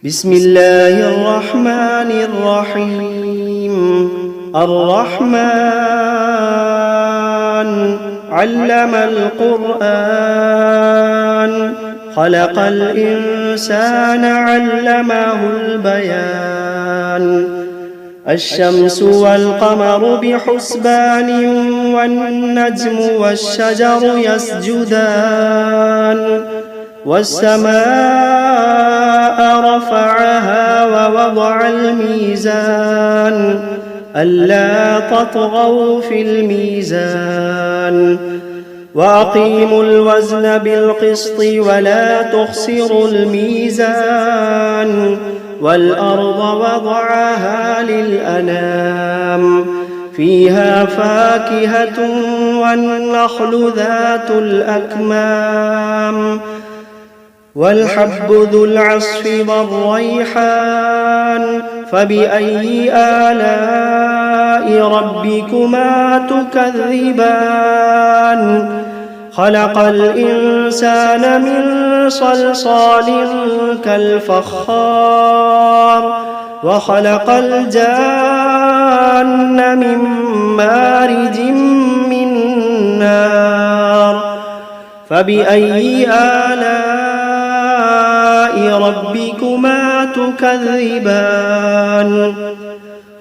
بسم الله الرحمن الرحيم. الرحمن علم القرآن، خلق الإنسان علمه البيان. الشمس والقمر بحسبان، والنجم والشجر يسجدان. والسماء رفعها ووضع الميزان، ألا تطغوا في الميزان. وأقيموا الوزن بالقسط ولا تخسروا الميزان. والأرض وضعها للأنام، فيها فاكهة والنخل ذات الأكمام، والحب ذو العصف والريحان. فبأي آلاء ربكما تكذبان؟ خلق الإنسان من صلصال كالفخار، وخلق الجان من مارج من نار. فبأي آلاء ربكما تكذبان؟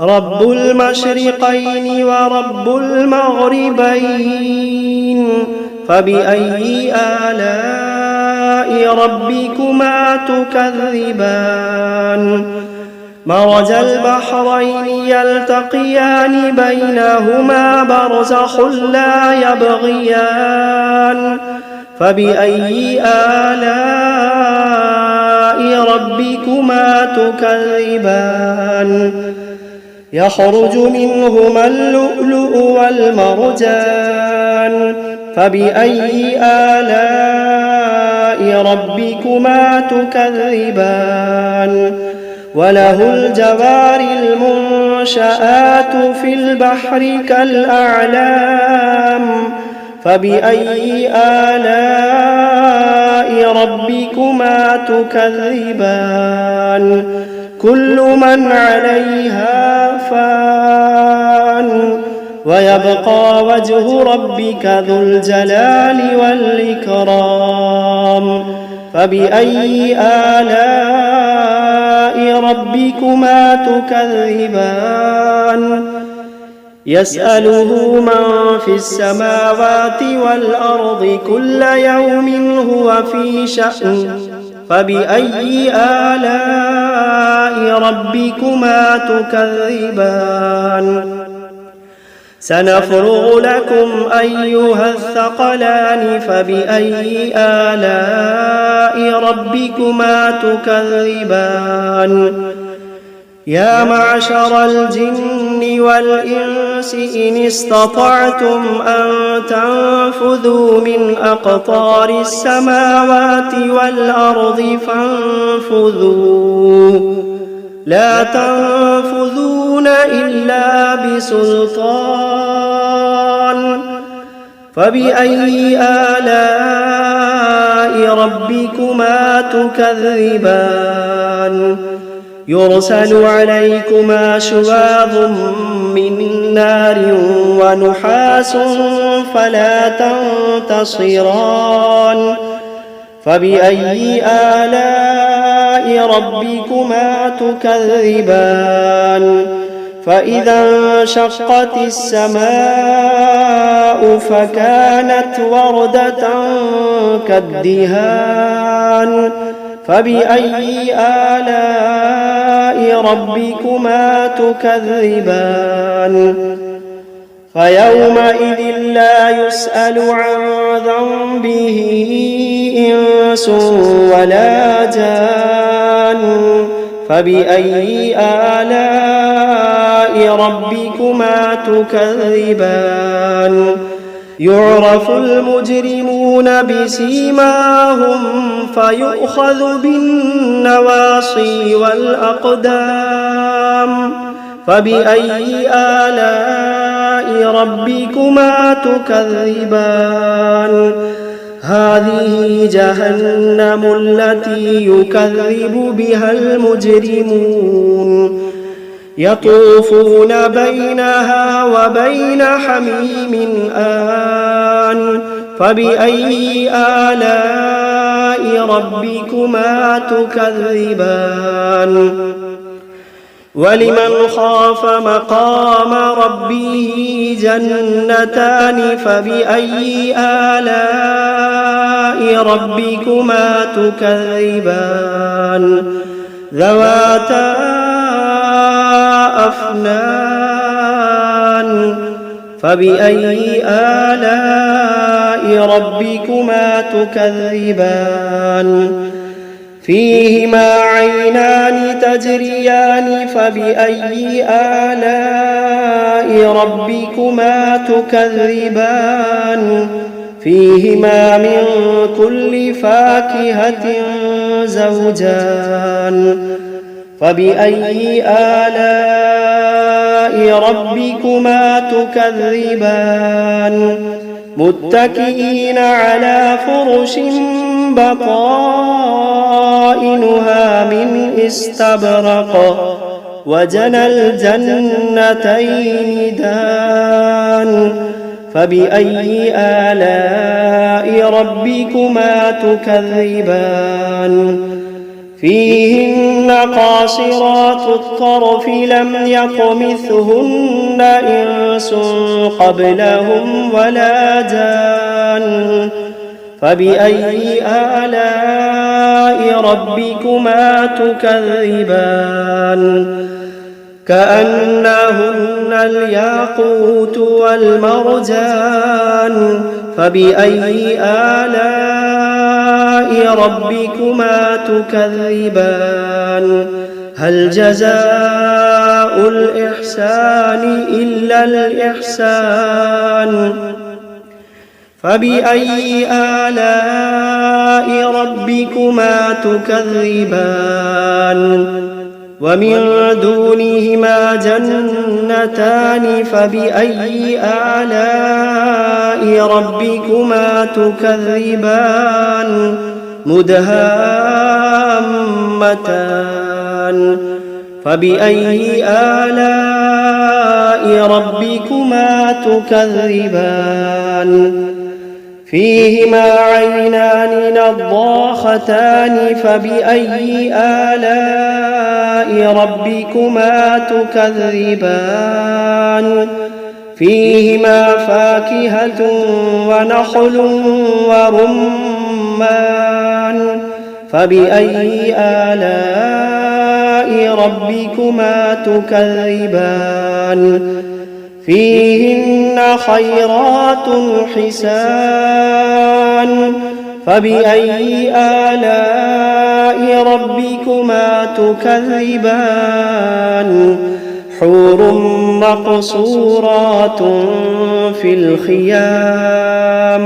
رب المشرقين ورب المغربين. فبأي آلاء ربكما تكذبان؟ مرج البحرين يلتقيان، بينهما برزخ لا يبغيان. فبأي آلاء ربكما تكذبان؟ يخرج منهما اللؤلؤ والمرجان. فبأي آلاء ربكما تكذبان؟ وله الجوار المنشآت في البحر كالأعلام. فبأي آلاء ربكما تكذبان؟ كل من عليها فان، ويبقى وجه ربك ذو الجلال والإكرام. فبأي آلاء ربكما تكذبان؟ يسأله من في السماوات والأرض كل يوم هو في شأن. فبأي آلاء ربكما تكذبان؟ سنفرغ لكم أيها الثقلان. فبأي آلاء ربكما تكذبان؟ يا معشر الجن والإنس إن استطعتم أن تنفذوا من أقطار السماوات والأرض فانفذوا، لا تنفذون إلا بسلطان. فبأي آلاء ربكما تكذبان؟ يرسل عليكما شواظ من نار ونحاس فلا تنتصران. فبأي آلاء ربكما تكذبان؟ فإذا انشقت السماء فكانت وردة كالدهان. فبأي آلاء ربكما تكذبان؟ فيومئذ لا يسأل عن ذنبه إنس ولا جان. فبأي آلاء ربكما تكذبان؟ يعرف المجرمون بسيماهم فيؤخذ بالنواصي والأقدام. فبأي آلاء ربكما تكذبان؟ هذه جهنم التي يكذب بها المجرمون يطوفون بينها وبين حميم آن فبأي آلاء ربكما تكذبان ولمن خاف مقام ربه جنتان فبأي آلاء ربكما تكذبان ذواتا أفنان فبأي آلاء ربكما تكذبان فيهما عينان تجريان فبأي آلاء ربكما تكذبان فيهما من كل فاكهة زوجان فبأي آلاء ربكما تكذبان متكئين على فرش بطائنها من استبرق وجنى الجنتين دان فبأي آلاء ربكما تكذبان فيهن قاصرات الطرف لم يطمثهن إنس قبلهم ولا جان فبأي آلاء ربكما تكذبان كأنهن الياقوت والمرجان فبأي آلاء ربكما تكذبان هل جزاء الإحسان إلا الإحسان فبأي آلاء ربكما تكذبان ومن دونهما جنتان فبأي آلاء ربكما تكذبان مدهامتان فبأي آلاء ربكما تكذبان فيهما عينان نضاختان فبأي آلاء ربكما تكذبان فيهما فاكهة ونخل ورمان فبأي آلاء ربكما تكذبان فيهن خيرات حسان فبأي آلاء ربكما تكذبان حور مقصورات في الخيام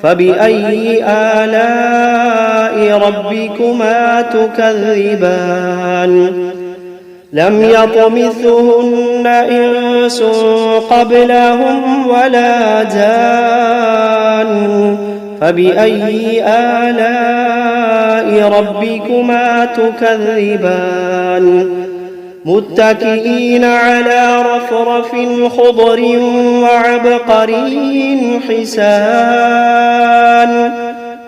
فبأي آلاء ربكما تكذبان لم يطمثهن إنس قبلهم ولا جان فبأي آلاء ربكما تكذبان متكئين على رفرف خضر وعبقري حسان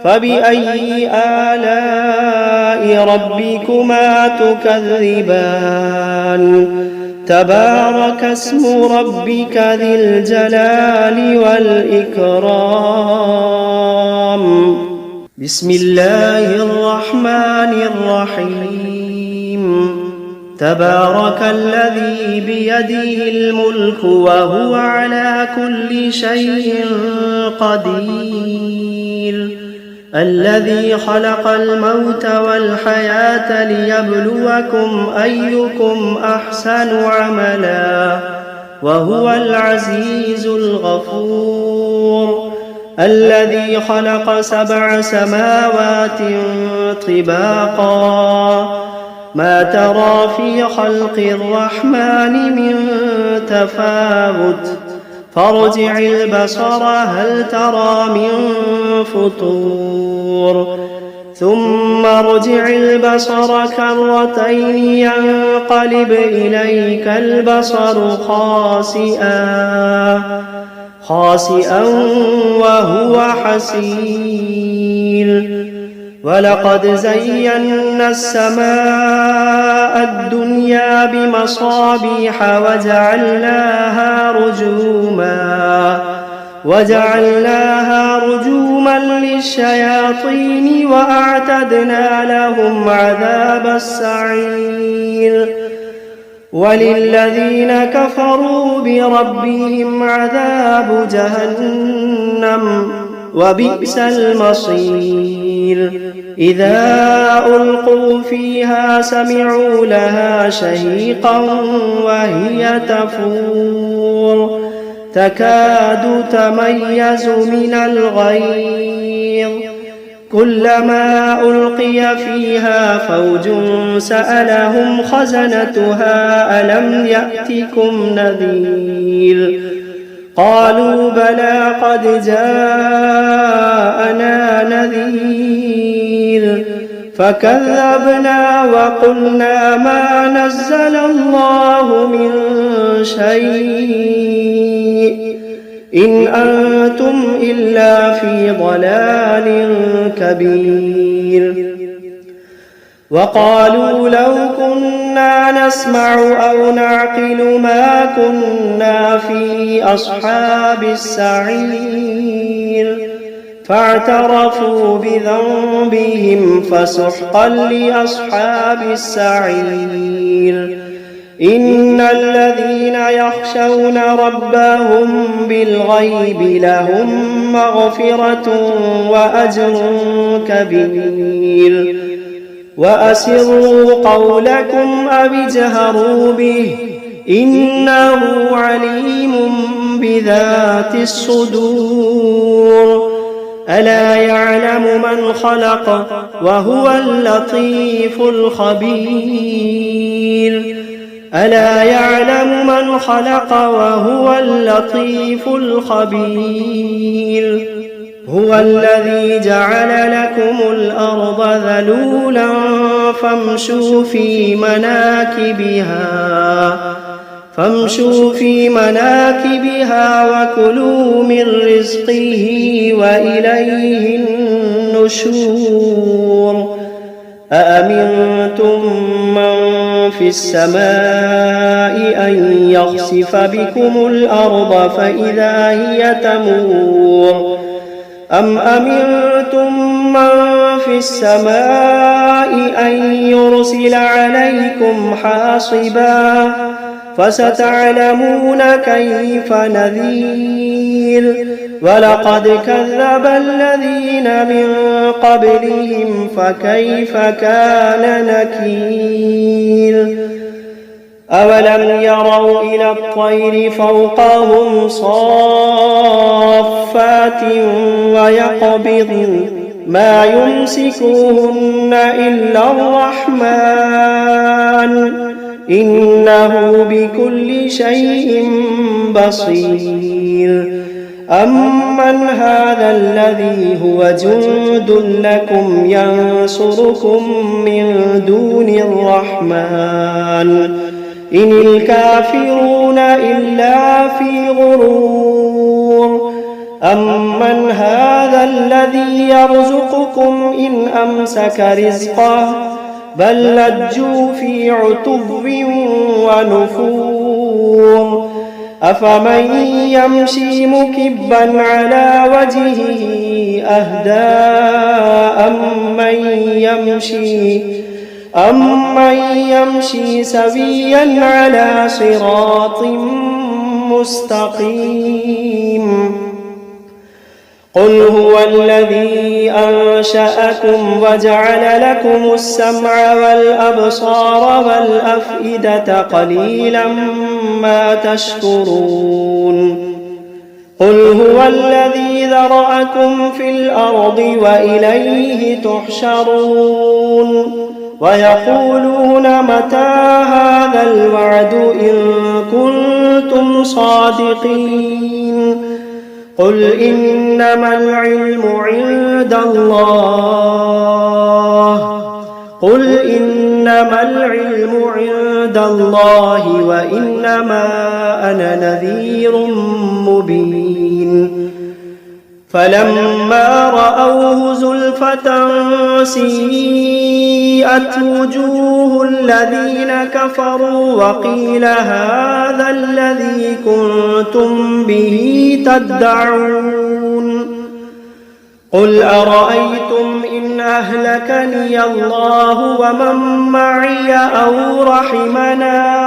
فبأي آلاء ربكما تكذبان تبارك اسم ربك ذي الجلال والإكرام بسم الله الرحمن الرحيم تبارك الذي بيده الملك وهو على كل شيء قدير الذي خلق الموت والحياة ليبلوكم أيكم أحسن عملا وهو العزيز الغفور الذي خلق 7 سماوات طباقا ما ترى في خلق الرحمن من تفاوت فارجع البصر هل ترى من فطور ثم ارجع البصر كرتين ينقلب إليك البصر خاسئا وهو حسير ولقد زينا السماء الدنيا بمصابيح وجعلناها رجوما للشياطين وأعتدنا لهم عذاب السعير وللذين كفروا بربهم عذاب جهنم وبئس المصير إذا ألقوا فيها سمعوا لها شهيقا وهي تفور تكاد تميز من الغيظ كلما ألقي فيها فوج سألهم خزنتها ألم يأتكم نذير قالوا بلى قد جاءنا نذير فكذبنا وقلنا ما نزل الله من شيء إن أنتم إلا في ضلال كبير وقالوا لو كنا نسمع أو نعقل ما كنا في أصحاب السعير فاعترفوا بذنبهم فسحقا لأصحاب السعير إن الذين يخشون ربهم بالغيب لهم مغفرة وأجر كبير وأسروا قولكم أو اجهروا به إنه عليم بذات الصدور ألا يعلم من خلق وهو اللطيف الخبير ألا يعلم من خلق وهو اللطيف الخبير هو الذي جعل لكم الأرض ذلولا فامشوا في مناكبها وكلوا من رزقه وإليه النشور أأمنتم من في السماء أن يخسف بكم الأرض فإذا هي تمور أم أمنتم من في السماء أن يرسل عليكم حاصبا فستعلمون كيف نذير ولقد كذب الذين من قبلهم فكيف كان نكير أولم يروا إلى الطير فوقهم صافات ويقبضن ما يمسكوهن إلا الرحمن إنه بكل شيء بصير أمن هذا الذي هو جند لكم ينصركم من دون الرحمن إن الكافرون إلا في غرور أمن هذا الذي يرزقكم إن أمسك رزقه بل لجوا في عتو ونفور أفمن يمشي مكبا على وجهه أهدى أمن يمشي سويا على صراط مستقيم قل هو الذي أنشأكم وجعل لكم السمع والأبصار والأفئدة قليلا ما تشكرون قل هو الذي ذرأكم في الأرض وإليه تحشرون ويقولون متى هذا الوعد إن كنتم صادقين قل إنما العلم عند الله قل إنما العلم عند الله وإنما أنا نذير مبين فلما رأوه زلفة سيئت وجوه الذين كفروا وقيل هذا الذي كنتم به تدعون قل أرأيتم إن أهلكني الله ومن معي أو رحمنا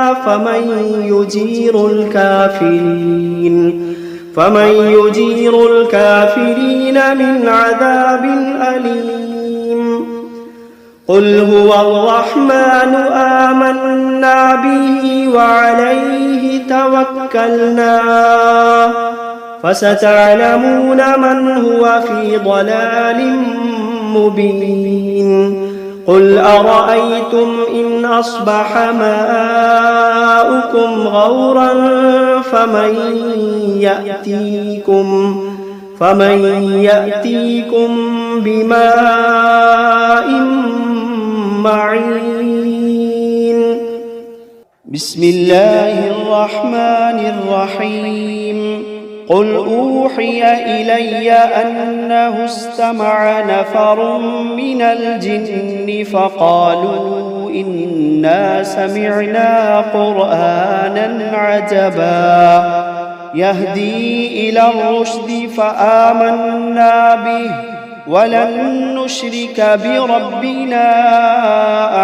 فمن يجير الكافرين من عذاب أليم قل هو الرحمن آمنا به وعليه توكلنا فستعلمون من هو في ضلال مبين قل أرأيتم إن أصبح ماؤكم غورا فمن يأتيكم بماء معين بسم الله الرحمن الرحيم قل أوحي إلي أنه استمع نفر من الجن فقالوا إنا سمعنا قرآنا عجبا يهدي إلى الرشد فآمنا به ولن نشرك بربنا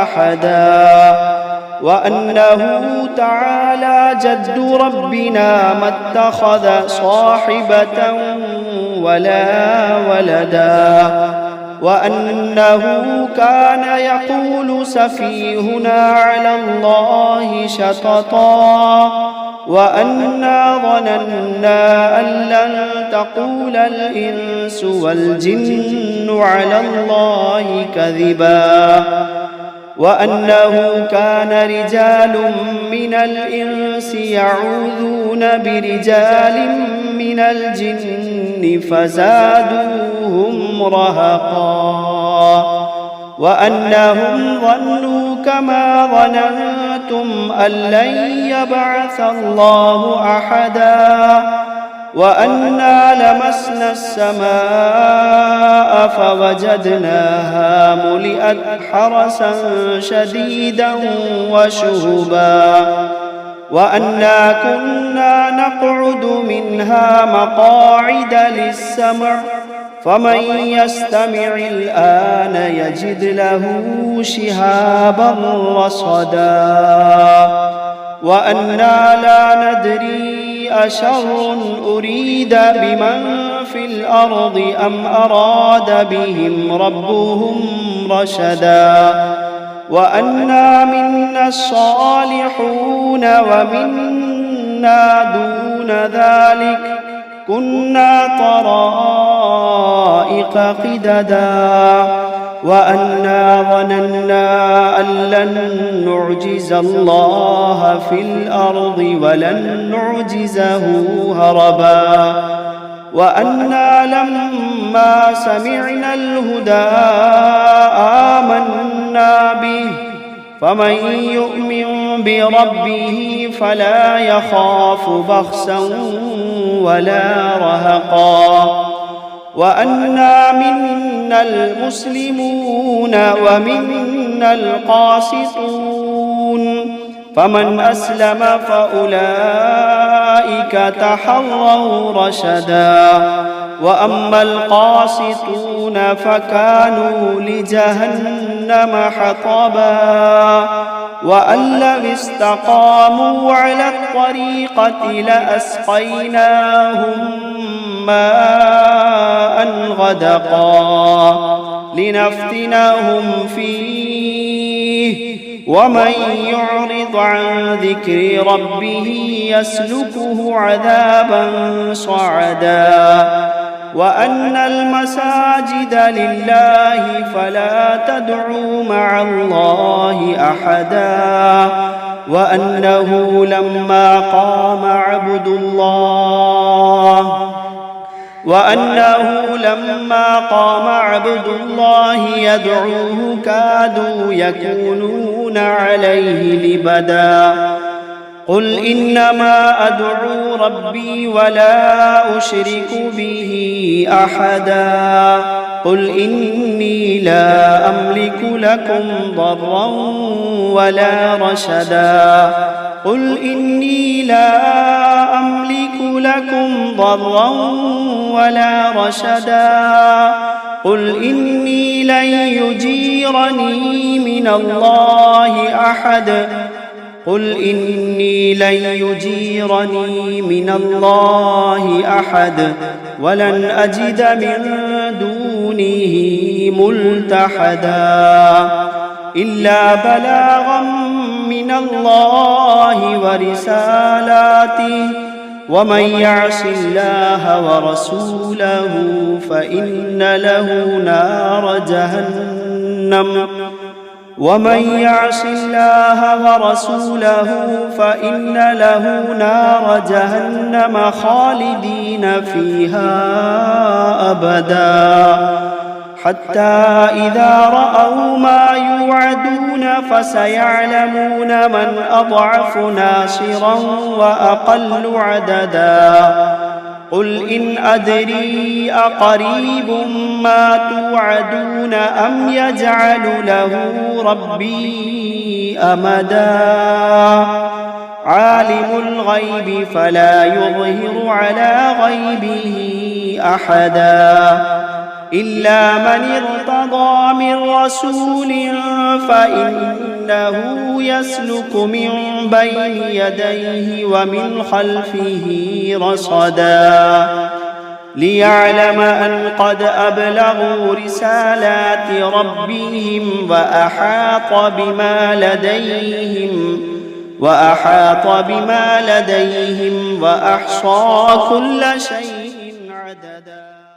أحدا وأنه تعالى جد ربنا ما اتخذ صاحبة ولا ولدا وأنه كان يقول سفيهنا على الله شططا وأنا ظننا أن لن تقول الإنس والجن على الله كذبا وأنه كان رجال من الإنس يعوذون برجال من الجن فزادوهم رهقا وأنهم ظنوا كما ظننتم أن لن يبعث الله أحدا وأنا لمسنا السماء فوجدناها ملئت حرسا شديدا وشهبا وأنا كنا نقعد منها مقاعد للسمع فمن يستمع الآن يجد له شهابا رصدا وأنا لا ندري أشر أريد بمن في الأرض أم أراد بهم ربهم رشدا وأنا منا الصالحون ومنا دون ذلك كنا طرائق قددا وأنا ظننا أن لن نعجز الله في الأرض ولن نعجزه هربا وأنا لما سمعنا الهدى آمنا به فمن يؤمن بربه فلا يخاف بخسا ولا رهقا وأنا منا المسلمون ومنا القاسطون فمن أسلم فأولئك تحروا رشدا وأما القاسطون فكانوا لجهنم حطبا وأن لو استقاموا على الطريقة لأسقيناهم ماء غدقا لنفتنهم فيه ومن يعرض عن ذكر ربه يسلكه عذابا صعدا وأن المساجد لله فلا تدعوا مع الله أحدا وأنه لما قام عبد الله وأنه لما قام عبد الله يدعوه كادوا يكونون عليه لبدا قل إنما أدعو ربي ولا أشرك به أحدا قل إني لا أملك لكم ضرا ولا رشدا قل إني لا أملك لكم ضرا ولا رشدا قل إني لن يجيرني من الله أحد قل إني لن يجيرني من الله أحد ولن أجد من دونه ملتحدا إلا بلاغا من الله ورسالاته ومن يعص الله ورسوله فإن له نار جهنم ومن يعص الله ورسوله فإن له نار جهنم خالدين فيها أبدا حتى إذا رأوا ما يوعدون فسيعلمون من أضعف ناصرا وأقل عددا قل إن أدري أقريب ما توعدون أم يجعل له ربي أمدا عالم الغيب فلا يظهر على غيبه أحدا إلا من ارتضى من رسول فإنه يسلك من بين يديه ومن خلفه رصدا ليعلم أن قد أبلغوا رسالات ربهم وأحاط بما لديهم وأحصى كل شيء عددا.